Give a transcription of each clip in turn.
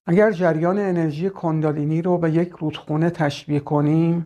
اگر جریان انرژی کندالینی رو به یک رودخونه تشبیه کنیم،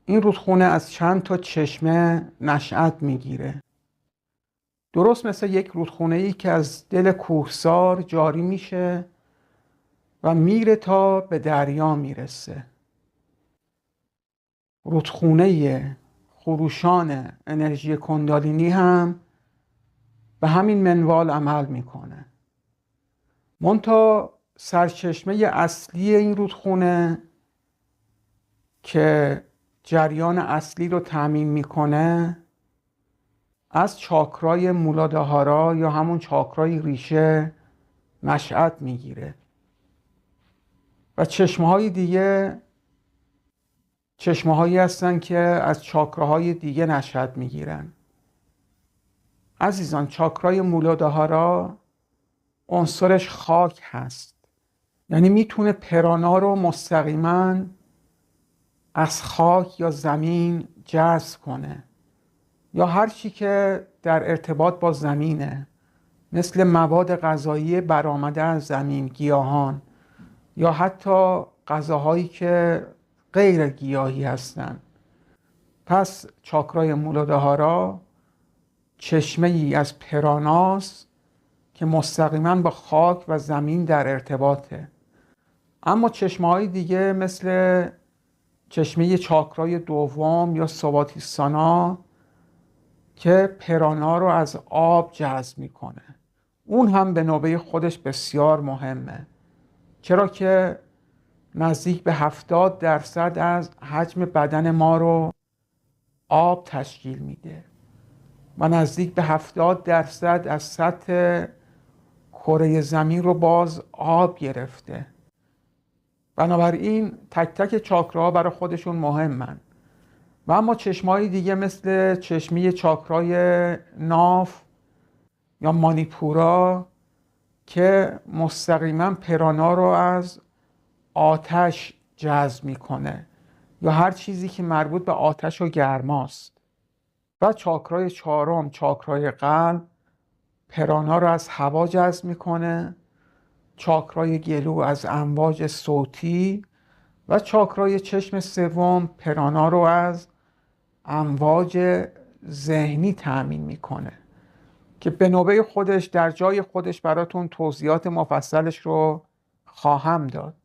این رودخونه از چند تا چشمه نشأت میگیره. درست مثل یک رودخونه‌ای که از دل کوهسار جاری میشه و میره تا به دریا میرسه. رودخونه خروشان انرژی کندالینی هم به همین منوال عمل میکنه. منتها سرچشمه اصلی این رودخونه که جریان اصلی رو تامین میکنه از چاکرای مولادهارا یا همون چاکرای ریشه نشأت میگیره و چشمه‌های دیگه چشمه‌هایی هستن که از چاکراهای دیگه نشأت میگیرن. عزیزان، چاکرای مولادهارا عنصرش خاک هست، یعنی میتونه پرانا رو مستقیما از خاک یا زمین جذب کنه یا هر چی که در ارتباط با زمینه، مثل مواد غذایی برآمده از زمین، گیاهان یا حتی غذاهایی که غیر گیاهی هستند. پس چاکرای مولادهارا چشمه ای از پراناست که مستقیما با خاک و زمین در ارتباطه. اما چشمه های دیگه مثل چشمه چاکرای دوم یا سواتیسانا که پرانا رو از آب جذب میکنه، اون هم به نوبه خودش بسیار مهمه، چرا که نزدیک به 70% از حجم بدن ما رو آب تشکیل میده و نزدیک به 70% از سطح کره زمین رو باز آب گرفته. بنابراین تک تک چاکراها برای خودشون مهمن. و اما چشمه‌های دیگه مثل چشمی چاکرای ناف یا مانیپورا که مستقیما پرانا رو از آتش جذب میکنه یا هر چیزی که مربوط به آتش و گرماست. و چاکرای چهارم، چاکرای قلب، پرانا رو از هوا جذب میکنه. چاکرای گلو از امواج صوتی و چاکرای چشم سوم پرانا رو از امواج ذهنی تأمین میکنه که به نوبه خودش در جای خودش براتون توضیحات مفصلش رو خواهم داد.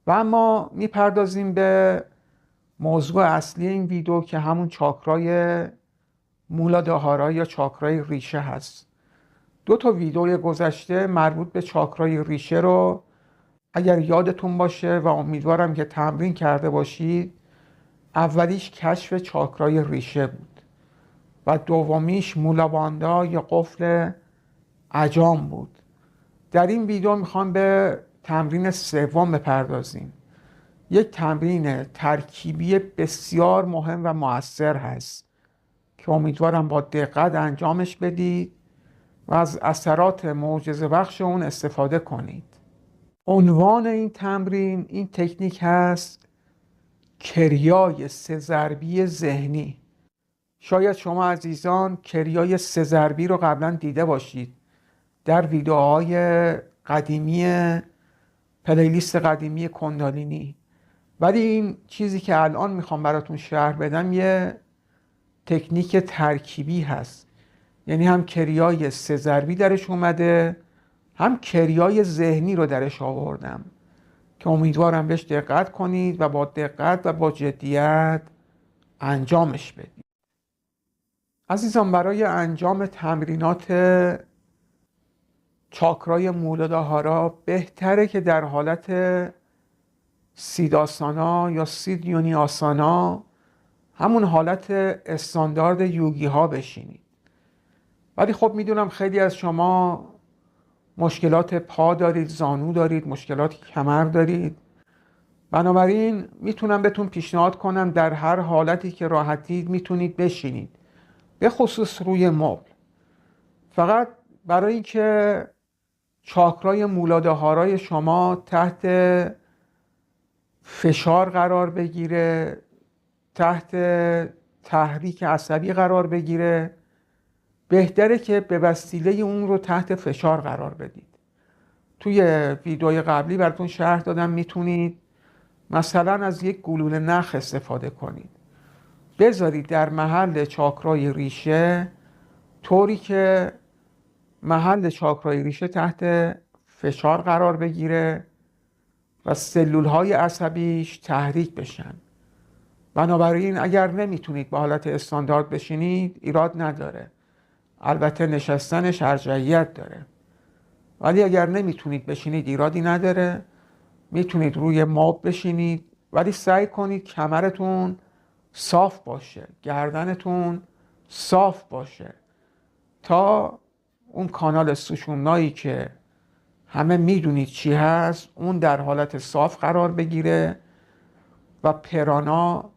و اما میپردازیم به موضوع اصلی این ویدیو که همون چاکرای مولادهارا یا چاکرای ریشه هست. 2 تا ویدیو گذشته مربوط به چاکرای ریشه رو اگر یادتون باشه و امیدوارم که تمرین کرده باشید، اولیش کشف چاکرای ریشه بود و دومیش مولاباندا یا قفل عجام بود. در این ویدیو میخوام به تمرین سوم بپردازیم. یک تمرین ترکیبی بسیار مهم و مؤثر هست که امیدوارم با دقت انجامش بدید و از اثرات معجزه بخش اون استفاده کنید. عنوان این تمرین، این تکنیک هست کریای 3 ضربی ذهنی. شاید شما عزیزان کریای 3 ضربی رو قبلا دیده باشید در ویدیوهای قدیمی پلیلیست قدیمی کندالینی، ولی این چیزی که الان میخوام براتون شرح بدم یه تکنیک ترکیبی هست، یعنی هم کریای 3 ضربی درش اومده، هم کریای ذهنی رو درش آوردم که امیدوارم بهش دقت کنید و با دقت و با جدیت انجامش بدید. عزیزان، برای انجام تمرینات چاکرای مولادهارا بهتره که در حالت سیداسانا یا سیدیونی آسانا، همون حالت استاندارد یوگی ها بشینید. ولی خب میدونم خیلی از شما مشکلات پا دارید، زانو دارید، مشکلات کمر دارید، بنابراین میتونم بهتون پیشنهاد کنم در هر حالتی که راحتید میتونید بشینید، به خصوص روی مبل. فقط برای اینکه چاکرای مولادهارای شما تحت فشار قرار بگیره، تحت تحریک عصبی قرار بگیره، بهتره که به وسیله اون رو تحت فشار قرار بدید. توی ویدیوی قبلی براتون شرح دادم میتونید مثلا از یک گلوله نخ استفاده کنید، بذارید در محل چاکرای ریشه، طوری که محل چاکرای ریشه تحت فشار قرار بگیره و سلولهای عصبیش تحریک بشن. بنابراین اگر نمیتونید به حالت استاندارد بشینید ایراد نداره، البته نشستنش ارجحیت داره، ولی اگر نمیتونید بشینید ایرادی نداره، میتونید روی مبل بشینید، ولی سعی کنید کمرتون صاف باشه، گردنتون صاف باشه تا اون کانال سوشونایی که همه میدونید چی هست اون در حالت صاف قرار بگیره و پرانا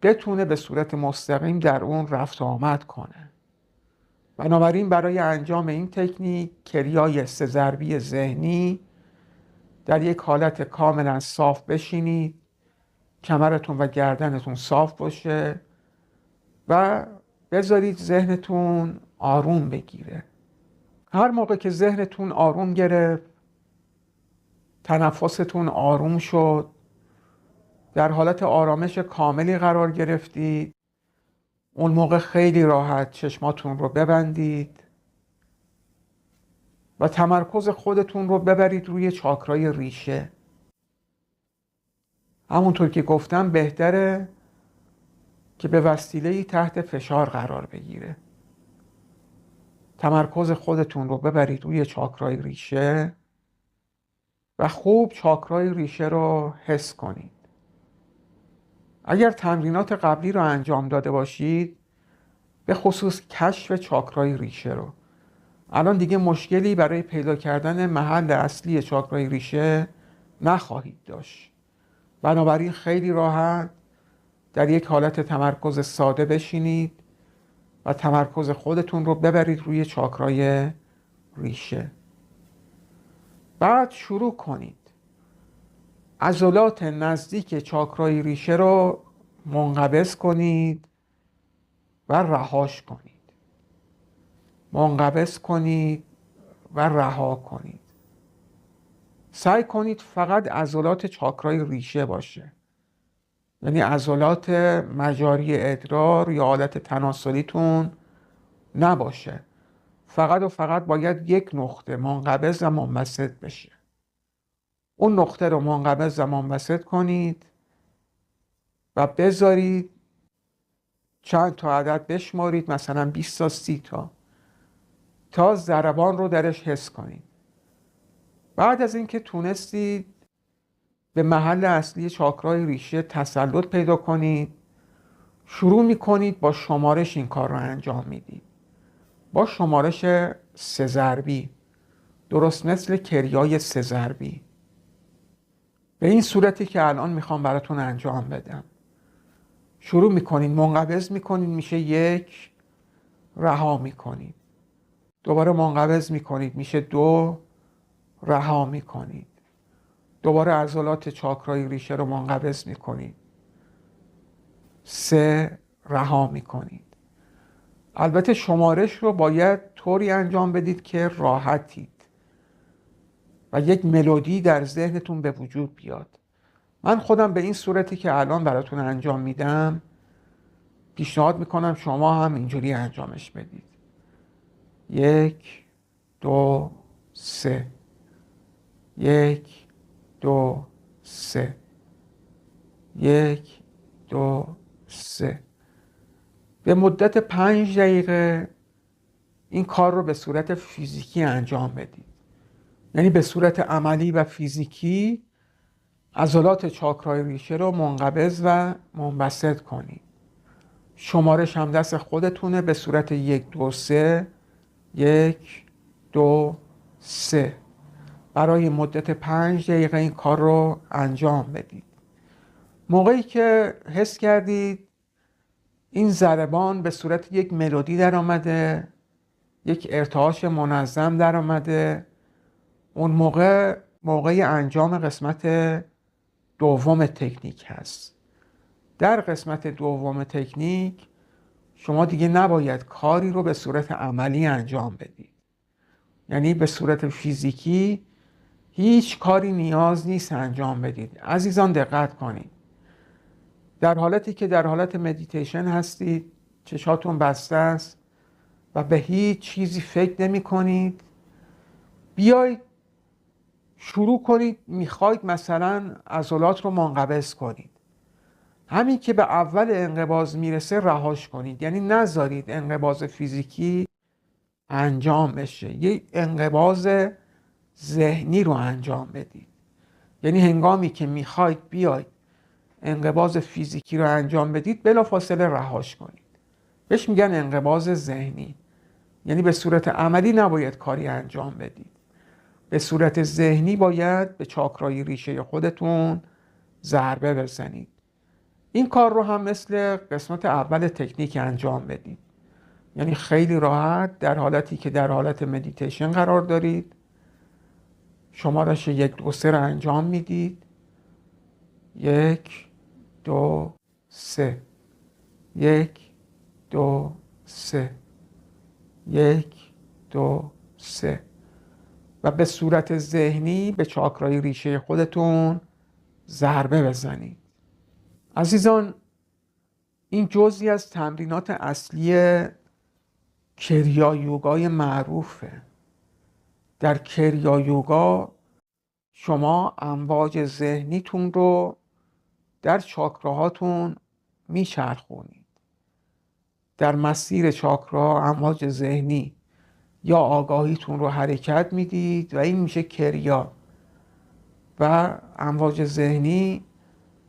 بتونه به صورت مستقیم در اون رفت و آمد کنه. بنابراین برای انجام این تکنیک کریای 3 ضربی ذهنی در یک حالت کاملا صاف بشینید، کمرتون و گردنتون صاف باشه و بذارید ذهنتون آروم بگیره. هر موقع که ذهنتون آروم گرفت، تنفستون آروم شد، در حالت آرامش کاملی قرار گرفتید، اون موقع خیلی راحت چشماتون رو ببندید و تمرکز خودتون رو ببرید روی چاکرای ریشه. همونطور که گفتم بهتره که به وسیله‌ای تحت فشار قرار بگیره. تمرکز خودتون رو ببرید روی چاکرای ریشه و خوب چاکرای ریشه رو حس کنید. اگر تمرینات قبلی رو انجام داده باشید، به خصوص کشف چاکرای ریشه رو، الان دیگه مشکلی برای پیدا کردن محل اصلی چاکرای ریشه نخواهید داشت. بنابراین خیلی راحت در یک حالت تمرکز ساده بشینید و تمرکز خودتون رو ببرید روی چاکرای ریشه. بعد شروع کنید عضلات نزدیک چاکرای ریشه رو منقبض کنید و رهاش کنید. منقبض کنید و رها کنید. سعی کنید فقط عضلات چاکرای ریشه باشه، یعنی عضلات مجاری ادرار یا حالت تناسلیتون نباشه. فقط و فقط باید یک نقطه منقبض و منبسط بشه. اون نقطه رو منقبض و منبسط کنید و بذارید چند تا عدد بشمارید، مثلا 20 تا 30 تا ضربان رو درش حس کنید. بعد از اینکه تونستید به محل اصلی چاکرای ریشه تسلط پیدا کنید، شروع میکنید با شمارش این کار رو انجام میدید. با شمارش 3 ضربی، درست مثل کریای 3 ضربی، به این صورتی که الان میخوام براتون انجام بدم. شروع میکنید، منقبض میکنید، میشه 1، رها میکنید. دوباره منقبض میکنید، میشه 2، رها میکنید. دوباره عضلات چاکرای ریشه رو منقبض میکنید، 3، رها میکنید. البته شمارش رو باید طوری انجام بدید که راحتید و یک ملودی در ذهنتون به وجود بیاد. من خودم به این صورتی که الان براتون انجام میدم پیشنهاد میکنم شما هم اینجوری انجامش بدید. 1، 2، 3، 1، 2، 3، 1، 2، 3. به مدت 5 دقیقه این کار رو به صورت فیزیکی انجام بدید. یعنی به صورت عملی و فیزیکی عضلات چاکرای ریشه رو منقبض و منبسط کنید. شمارش هم دست خودتونه، به صورت 1، 2، 3، 1، 2، 3. برای مدت 5 دقیقه این کار رو انجام بدید. موقعی که حس کردید این ضربان به صورت یک ملودی در آمده، یک ارتعاش منظم در آمده، اون موقع انجام قسمت دوم تکنیک هست. در قسمت دوم تکنیک شما دیگه نباید کاری رو به صورت عملی انجام بدید. یعنی به صورت فیزیکی هیچ کاری نیاز نیست انجام بدید. عزیزان دقت کنید، در حالتی که در حالت مدیتیشن هستید، چشاتون بسته است و به هیچ چیزی فکر نمی کنید، بیایید شروع کنید میخواید مثلا عضلات رو منقبض کنید. همین که به اول انقباض میرسه رهاش کنید، یعنی نذارید انقباض فیزیکی انجام بشه، یک انقباض ذهنی رو انجام بدید. یعنی هنگامی که میخواید بیاید انقباض فیزیکی رو انجام بدید بلافاصله رهاش کنید. بهش میگن انقباض ذهنی. یعنی به صورت عملی نباید کاری انجام بدید، به صورت ذهنی باید به چاکرای ریشه خودتون ضربه بزنید. این کار رو هم مثل قسمت اول تکنیک انجام بدید. یعنی خیلی راحت در حالتی که در حالت مدیتیشن قرار دارید، شمارش 1 2 3 رو انجام میدید. 1 2 3 1 2 3 1 2 3 و به صورت ذهنی به چاکرای ریشه خودتون ضربه بزنید. عزیزان، این جزئی از تمرینات اصلی کریا یوگای معروفه. در کریا یوگا شما امواج ذهنیتون رو در چاکراهاتون میچرخونید. در مسیر چاکراها امواج ذهنی یا آگاهیتون رو حرکت میدید و این میشه کریا. و امواج ذهنی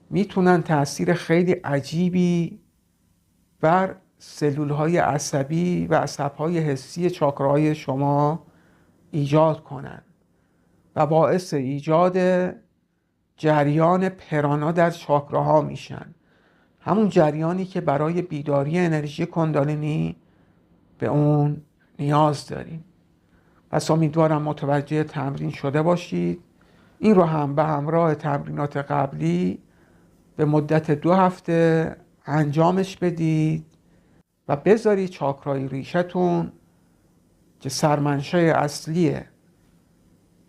میتونن تأثیر خیلی عجیبی بر سلولهای عصبی و عصبهای حسی چاکراهای شما ایجاد کنن و باعث ایجاد جریان پرانا در چاکراها میشن، همون جریانی که برای بیداری انرژی کندالینی به اون نیاز داریم. پس امیدوارم متوجه تمرین شده باشید. این رو هم به همراه تمرینات قبلی به مدت 2 هفته انجامش بدید و بذارید چاکرای ریشتون که سرمنشأ اصلی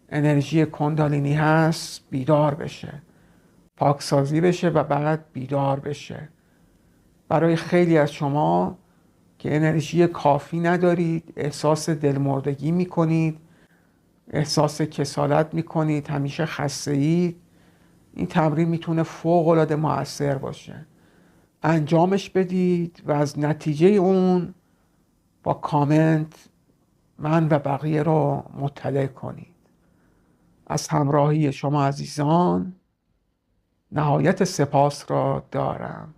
انرژی کندالینی هست بیدار بشه، پاکسازی بشه و بعد بیدار بشه. برای خیلی از شما که انرژی کافی ندارید، احساس دلمردگی میکنید، احساس کسالت میکنید، همیشه خسته اید، این تمرین میتونه فوق‌العاده مؤثر باشه. انجامش بدید و از نتیجه اون با کامنت من و بقیه رو مطلع کنید. از همراهی شما عزیزان نهایت سپاس را دارم.